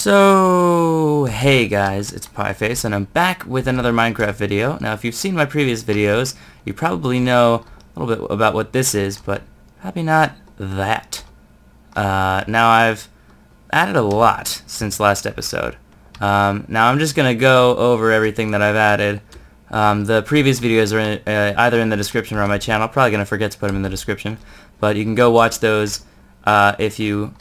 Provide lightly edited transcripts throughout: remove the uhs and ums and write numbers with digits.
So, hey guys, it's Pieface, and I'm back with another Minecraft video. Now, if you've seen my previous videos, you probably know a little bit about what this is, but probably not that. Now, I've added a lot since last episode. Now, I'm just going to go over everything that I've added. The previous videos are either in the description or on my channel. Probably going to forget to put them in the description, but you can go watch those if you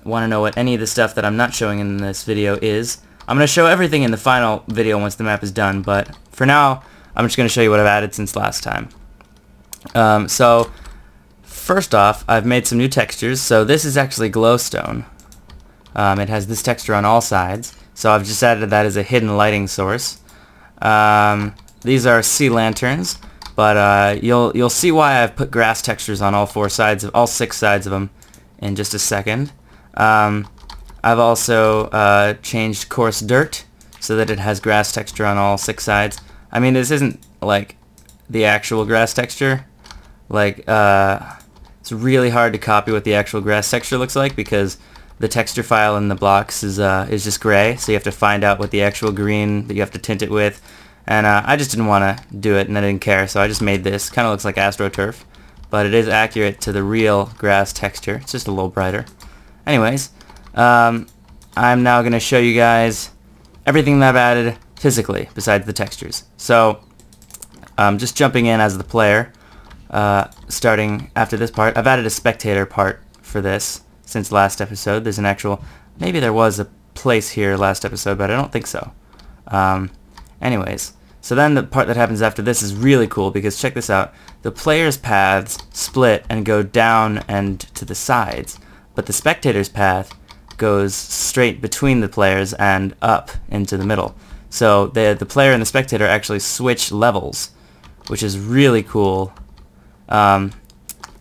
want to know what any of the stuff that I'm not showing in this video is. I'm going to show everything in the final video once the map is done, but for now I'm just going to show you what I've added since last time. So first off, I've made some new textures. So this is actually glowstone. It has this texture on all sides, so I've just added that as a hidden lighting source. These are sea lanterns, but you'll see why I've put grass textures on all six sides of them in just a second. I've also changed coarse dirt so that it has grass texture on all six sides. I mean, this isn't like the actual grass texture. Like, it's really hard to copy what the actual grass texture looks like because the texture file in the blocks is just gray, so you have to find out what the actual green that you have to tint it with. And I just didn't want to do it, and I didn't care, so I just made this. Kind of looks like AstroTurf, but it is accurate to the real grass texture. It's just a little brighter. Anyways, I'm now going to show you guys everything that I've added physically besides the textures. So, just jumping in as the player, starting after this part. I've added a spectator part for this since last episode. There's an actual, maybe there was a place here last episode, but I don't think so. Anyways, so then the part that happens after this is really cool because check this out. The player's paths split and go down and to the sides, but the spectator's path goes straight between the players and up into the middle. So the player and the spectator actually switch levels, which is really cool. So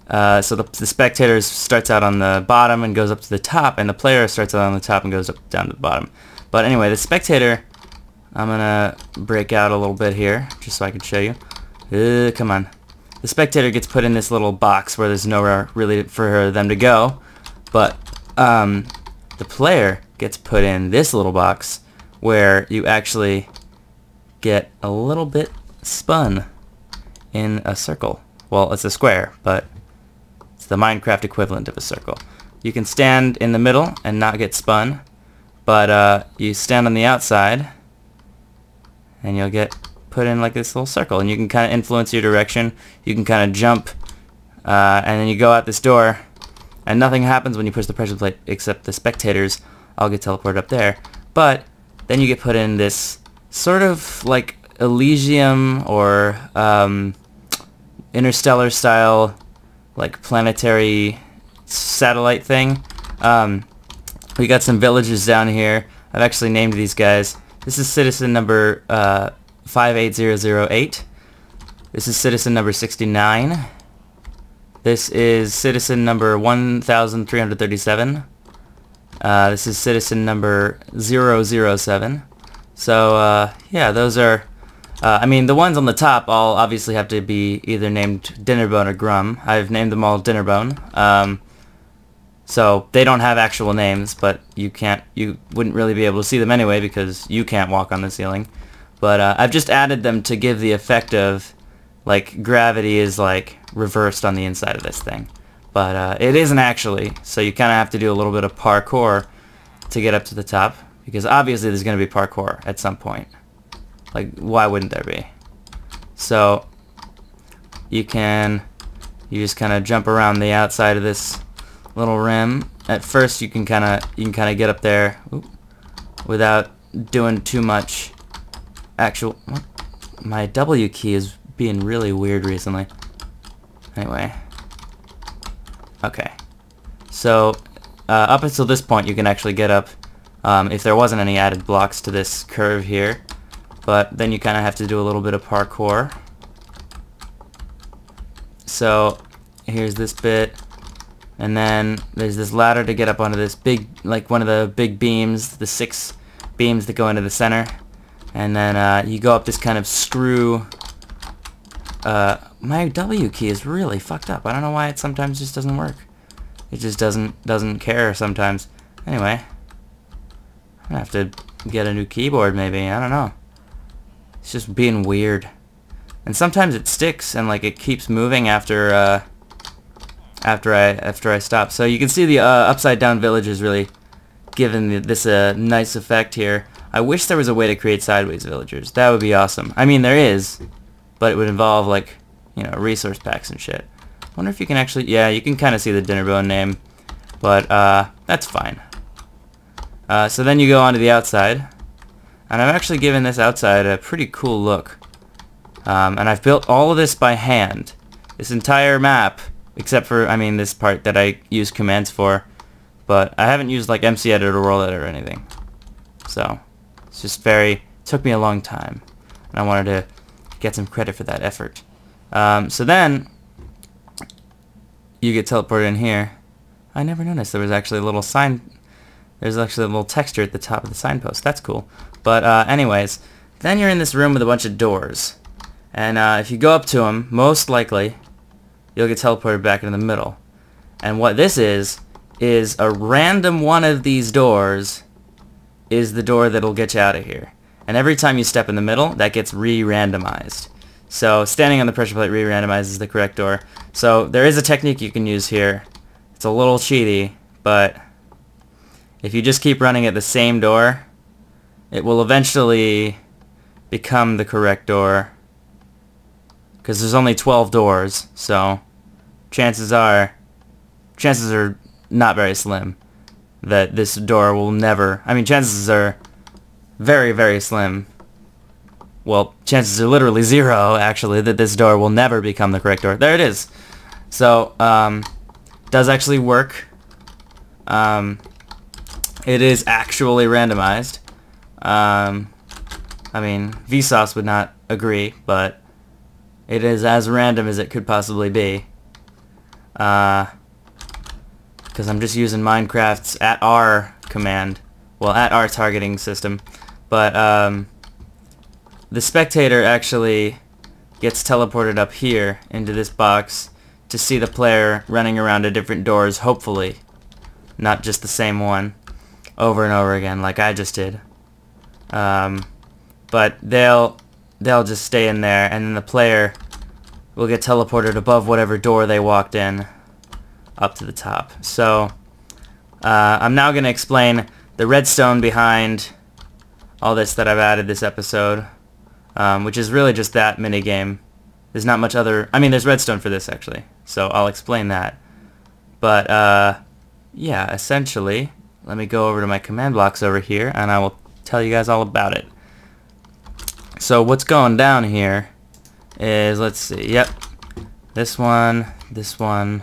the spectator starts out on the bottom and goes up to the top, and the player starts out on the top and goes down to the bottom. But anyway, the spectator, I'm gonna break out a little bit here just so I can show you. Come on. The spectator gets put in this little box where there's nowhere really for them to go. But the player gets put in this little box where you actually get a little bit spun in a circle. Well, it's a square, but it's the Minecraft equivalent of a circle. You can stand in the middle and not get spun, but you stand on the outside and you'll get put in like this little circle, and you can kind of influence your direction. You can kind of jump, and then you go out this door. And nothing happens when you push the pressure plate except the spectators all get teleported up there. But then you get put in this sort of like Elysium or interstellar style like planetary satellite thing. We got some villagers down here. I've actually named these guys. This is citizen number 58008. This is citizen number 69. This is citizen number 1337. This is citizen number 007. So, yeah, those are... I mean, the ones on the top all obviously have to be either named Dinnerbone or Grum. I've named them all Dinnerbone. So, they don't have actual names, but you wouldn't really be able to see them anyway because you can't walk on the ceiling. But I've just added them to give the effect of, like, gravity is, like, reversed on the inside of this thing. But it isn't actually, so you kind of have to do a little bit of parkour to get up to the top, because obviously there's going to be parkour at some point. Like, why wouldn't there be? So, you just kind of jump around the outside of this little rim. At first you can kind of get up there without doing too much actual... What? My W key is being really weird recently. Anyway. Okay. So, up until this point you can actually get up if there wasn't any added blocks to this curve here. But then you kind of have to do a little bit of parkour. So, here's this bit. And then there's this ladder to get up onto this big, like one of the big beams, the 6 beams that go into the center. And then you go up this kind of screw. My W key is really fucked up. I don't know why it sometimes just doesn't work. It just doesn't care sometimes. Anyway, gonna have to get a new keyboard maybe, I don't know. It's just being weird. And sometimes it sticks and like it keeps moving after I stop. So you can see the upside down village is really giving this a nice effect here. I wish there was a way to create sideways villagers. That would be awesome. I mean there is, but it would involve like, you know, resource packs and shit. I wonder if you can actually, yeah, you can kind of see the Dinnerbone name, but that's fine. So then you go onto the outside, and I've actually given this outside a pretty cool look. And I've built all of this by hand. This entire map, except for, I mean, this part that I use commands for, but I haven't used like MC Editor or World Editor or anything. So, it's just took me a long time, and I wanted to get some credit for that effort. So then, you get teleported in here. I never noticed there was actually a little sign. There's actually a little texture at the top of the signpost. That's cool. But anyways, then you're in this room with a bunch of doors. And if you go up to them, most likely, you'll get teleported back into the middle. And what this is a random one of these doors is the door that'll get you out of here. And every time you step in the middle, that gets re-randomized. So standing on the pressure plate re-randomizes the correct door. So there is a technique you can use here. It's a little cheaty, but if you just keep running at the same door, it will eventually become the correct door. Because there's only 12 doors, so chances are not very slim that this door will never, I mean chances are very, very slim. Well, chances are literally zero, actually, that this door will never become the correct door. There it is. So, does actually work. It is actually randomized. I mean, Vsauce would not agree, but it is as random as it could possibly be. Because I'm just using Minecraft's @r command. Well, @r targeting system. But, the spectator actually gets teleported up here into this box to see the player running around to different doors, hopefully. Not just the same one over and over again like I just did. But they'll just stay in there, and then the player will get teleported above whatever door they walked in up to the top. So I'm now going to explain the redstone behind all this that I've added this episode, which is really just that minigame. There's not much other, I mean there's redstone for this actually, so I'll explain that. But yeah, essentially, let me go over to my command blocks over here and I will tell you guys all about it. So what's going down here is, let's see, yep, this one, this one,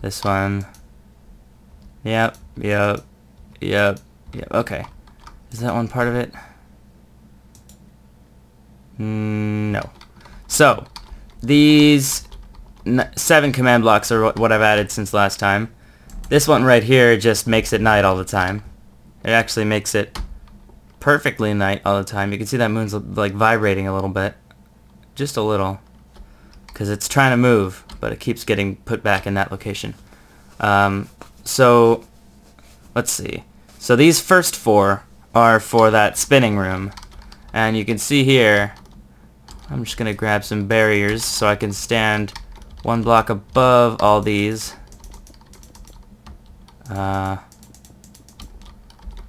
this one, yep, okay. Is that one part of it? No. So, these 7 command blocks are what I've added since last time. This one right here just makes it night all the time. It actually makes it perfectly night all the time. You can see that moon's like vibrating a little bit. Just a little. Because it's trying to move, but it keeps getting put back in that location. So, let's see. So these first 4 are for that spinning room. And you can see here, I'm just going to grab some barriers so I can stand 1 block above all these.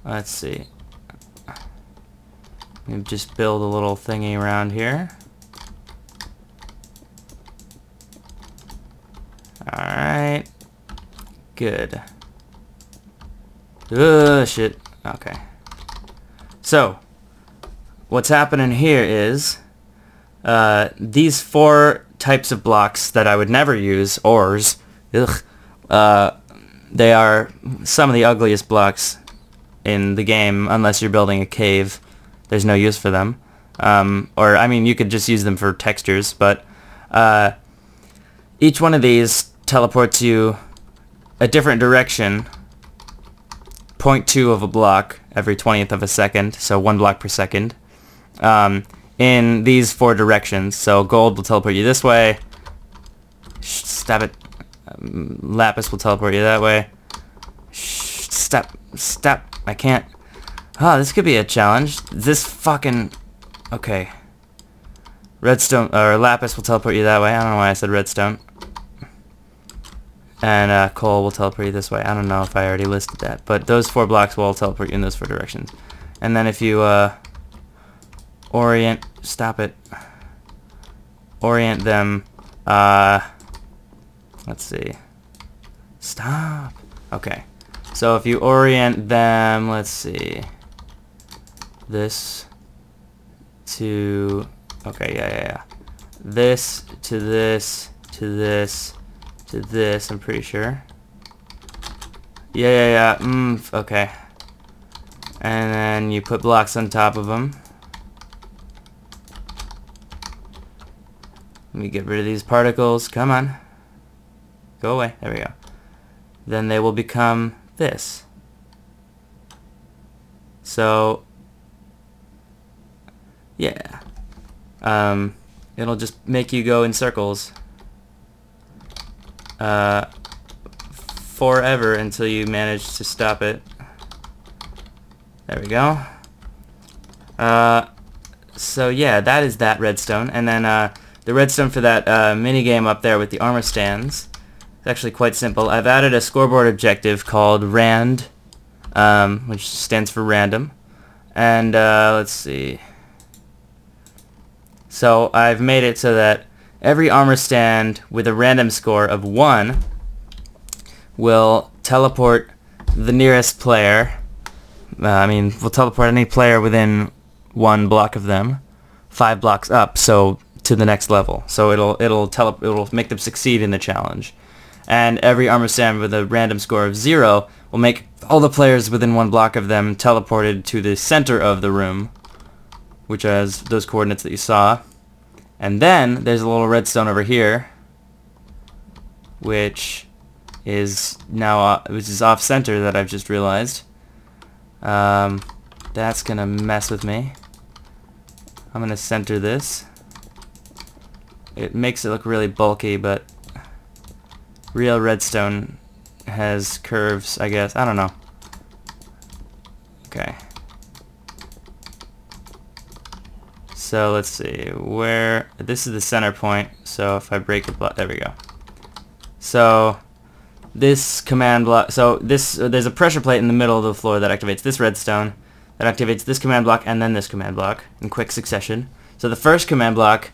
Let's see. Let me just build a little thingy around here. Alright. Good. Shit. Okay. So, what's happening here is, these 4 types of blocks that I would never use, ores, they are some of the ugliest blocks in the game, unless you're building a cave. There's no use for them. Or, I mean, you could just use them for textures, but each one of these teleports you a different direction, 0.2 of a block every 20th of a second, so 1 block per second, in these 4 directions. So gold will teleport you this way, stab it, lapis will teleport you that way, stop, I can't, Oh, this could be a challenge. This fucking... Okay. Redstone, or lapis will teleport you that way. I don't know why I said redstone. And coal will teleport you this way. I don't know if I already listed that. But those 4 blocks will all teleport you in those 4 directions. And then if you orient... Stop it. Orient them... let's see. Stop. Okay. So if you orient them... Let's see. This to... Okay, yeah. This to this to this to this, I'm pretty sure. Yeah. Okay. And then you put blocks on top of them. Let me get rid of these particles. Come on. Go away. There we go. Then they will become this. So, yeah. It'll just make you go in circles. Forever until you manage to stop it. There we go. So yeah, that is that redstone. And then the redstone for that mini game up there with the armor stands. It's actually quite simple. I've added a scoreboard objective called RAND, which stands for random. And let's see. So I've made it so that every armor stand with a random score of 1 will teleport the nearest player. Will teleport any player within 1 block of them, 5 blocks up, so to the next level. So it'll make them succeed in the challenge. And every armor stand with a random score of 0 will make all the players within 1 block of them teleported to the center of the room, which has those coordinates that you saw. And then there's a little redstone over here, which is now off center that I've just realized. That's gonna mess with me. I'm gonna center this. It makes it look really bulky, but real redstone has curves, I guess. I don't know. Okay. So let's see, where, this is the center point, so if I break a block, there we go. So this command block, so this, there's a pressure plate in the middle of the floor that activates this redstone, that activates this command block, and then this command block in quick succession. So the first command block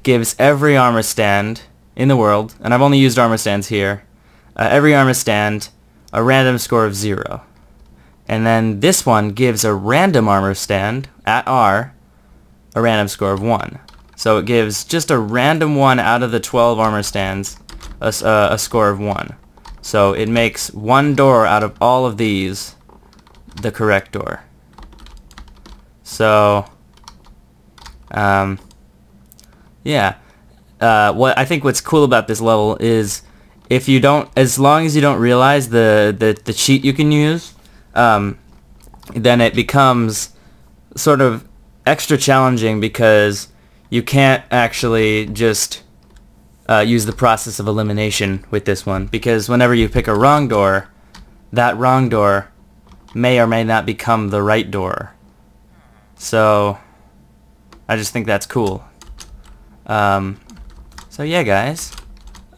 gives every armor stand in the world, and I've only used armor stands here, every armor stand a random score of 0. And then this one gives a random armor stand at R a random score of 1. So it gives just a random one out of the 12 armor stands a score of 1. So it makes 1 door out of all of these the correct door. So yeah. What I think what's cool about this level is if you don't, as long as you don't realize the cheat you can use, then it becomes sort of extra challenging because you can't actually just use the process of elimination with this one, because whenever you pick a wrong door, that wrong door may or may not become the right door. So I just think that's cool. So yeah, guys.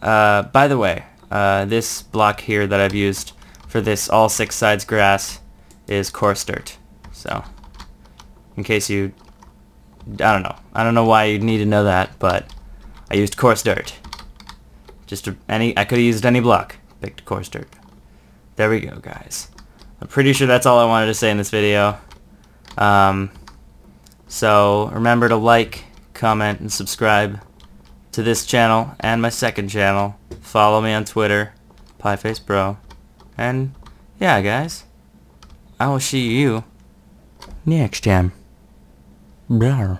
By the way, this block here that I've used for this all 6 sides grass is coarse dirt. So in case you, I don't know why you'd need to know that, but I used coarse dirt. I could have used any block. Picked coarse dirt. There we go, guys. I'm pretty sure that's all I wanted to say in this video. So remember to like, comment, and subscribe to this channel and my second channel. Follow me on Twitter, PieFaceBro. And yeah, guys, I will see you next time. Bye.